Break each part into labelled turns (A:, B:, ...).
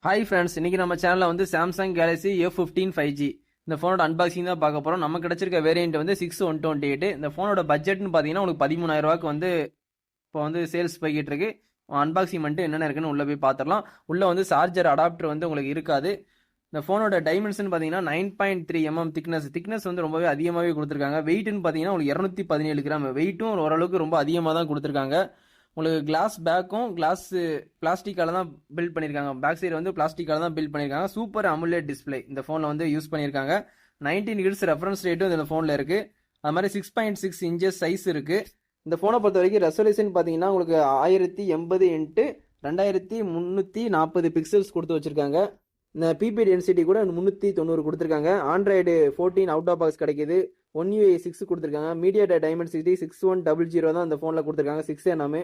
A: Hi friends, இன்னைக்கு நம்ம சேனல்ல வந்து சாம்சங் கேலக்ஸி F15 5G இந்த ஃபோனோட அன்பாக்சிங் தான் பார்க்க போறோம். நம்ம கிடைச்சிருக்க வேரியன்ட் வந்து 6128. இந்த ஃபோனோட பட்ஜெட்னு பார்த்தீங்கன்னா உங்களுக்கு 13,000 ரூபாய்க்கு வந்து இப்போ வந்து சேல்ஸ் போய்கிட்டு இருக்கு. அன்பாக்சிங் பண்ணிட்டு என்னென்ன இருக்குன்னு உள்ள போய் பார்த்துடலாம். உள்ள வந்து சார்ஜர் அடாப்டர் வந்து உங்களுக்கு இருக்காது. இந்த ஃபோனோட டைமென்ஷன் பார்த்தீங்கன்னா 9.3 mm திக்னஸ் வந்து ரொம்பவே அதிகமாகவே கொடுத்துருக்காங்க. வெயிட்னு பார்த்தீங்கன்னா உங்களுக்கு 217 கிராம், வெயிட்டும் ஓரளவுக்கு ரொம்ப அதிகமாக தான் கொடுத்துருக்காங்க. உங்களுக்கு கிளாஸ் பேக்கும் கிளாஸ் பிளாஸ்டிக்கால தான் பில்ட் பண்ணியிருக்காங்க. பேக் சைடு வந்து பிளாஸ்டிக்கால தான் பில்ட் பண்ணியிருக்காங்க. சூப்பர் அமுலேட் டிஸ்பிளே இந்த ஃபோனில் வந்து யூஸ் பண்ணியிருக்காங்க. 19 ஹெர்ட்ஸ் ரெஃபரன்ஸ் ரேட்டும் இந்த ஃபோனில் இருக்கு. அது மாதிரி 6.6 இன்ச்சஸ் சைஸ் இருக்கு. இந்த ஃபோனை பொறுத்த வரைக்கும் ரெசல்யூஷன் பார்த்தீங்கன்னா உங்களுக்கு 1080 இன்ட்டு 2340 பிக்சல்ஸ் கொடுத்து வச்சிருக்காங்க. இந்த பிபி டென்சிட்டி கூட 390 கொடுத்துருக்காங்க. ஆண்ட்ராய்டு 14 அவுட் ஆஃப் பாக்ஸ் கிடைக்குது. 1UI 6 கொடுத்துருக்காங்க. மீடியாடெக் டைமென்சிட்டி 6100 தான் இந்த ஃபோனில் கொடுத்துருக்காங்க. 6 nm.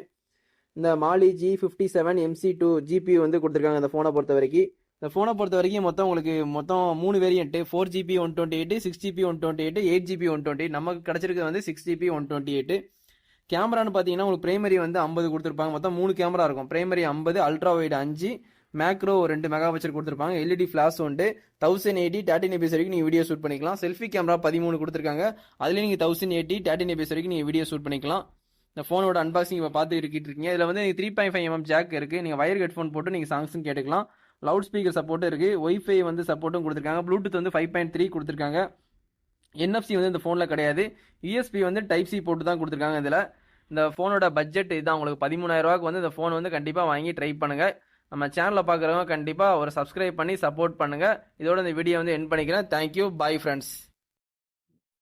A: இந்த மாலி G57 MC2 GPU வந்து கொடுத்துருக்காங்க இந்த ஃபோனை பொறுத்த வரைக்கும். இந்த ஃபோனை பொறுத்த வரைக்கும் உங்களுக்கு மொத்தம் 3 வேரியன்ட், 4GB 128, 6GB 128, 8GB 128. நமக்கு கிடைச்சிருக்கிறது வந்து 6GB 128. கேமரான்னு பார்த்தீங்கன்னா உங்களுக்கு பிரைமரி வந்து 50 கொடுத்துருப்பாங்க. மொத்தம் 3 கேமரா இருக்கும். Primary 50, ultra wide 5, macro 2 mega pixel கொடுத்துருப்பாங்க. LED ஃபிளாஷ் உண்டு. 1080 13fps வரைக்கும் நீங்கள் வீடியோ ஷூட் பண்ணிக்கலாம். செல்ஃபி கேமரா 13 கொடுத்துருக்காங்க. அதுலேயும் நீங்கள் 1080 13fps வரைக்கும் நீங்கள் வீடியோ ஷூட் பண்ணிக்கலாம். இந்த ஃபோனோட அன்பாக்சிங் இப்போ பார்த்து இருக்கீங்க. இதில் வந்து 3.5 mm ஜாக் இருக்குது. நீங்கள் வயர் ஹெட்ஃபோன் போட்டு நீங்கள் சாங்ஸும் கேட்டுக்கலாம். லவுட் ஸ்பீக்கர் சப்போர்ட்டும் இருக்குது. ஒய்ஃபை வந்து சப்போர்ட்டும் கொடுத்துருக்காங்க. ப்ளூடூத் வந்து 5.3 கொடுத்துருக்காங்க. NFC வந்து இந்த ஃபோனில் கிடையாது. USB வந்து டைப் சி போட்டு தான் கொடுத்துருக்காங்க. இதில் இந்த ஃபோனோட பட்ஜெட் இதுதான். உங்களுக்கு 13,000 ரூபாய்க்கு வந்து இந்த ஃபோன் வந்து கண்டிப்பாக வாங்கி ட்ரை பண்ணுங்கள். நம்ம சேனலில் பார்க்குறவங்க கண்டிப்பாக ஒரு சப்ஸ்கிரைப் பண்ணி சப்போர்ட் பண்ணுங்கள். இதோட இந்த வீடியோ வந்து எண்ட் பண்ணிக்கிறேன். Thank you, bye friends.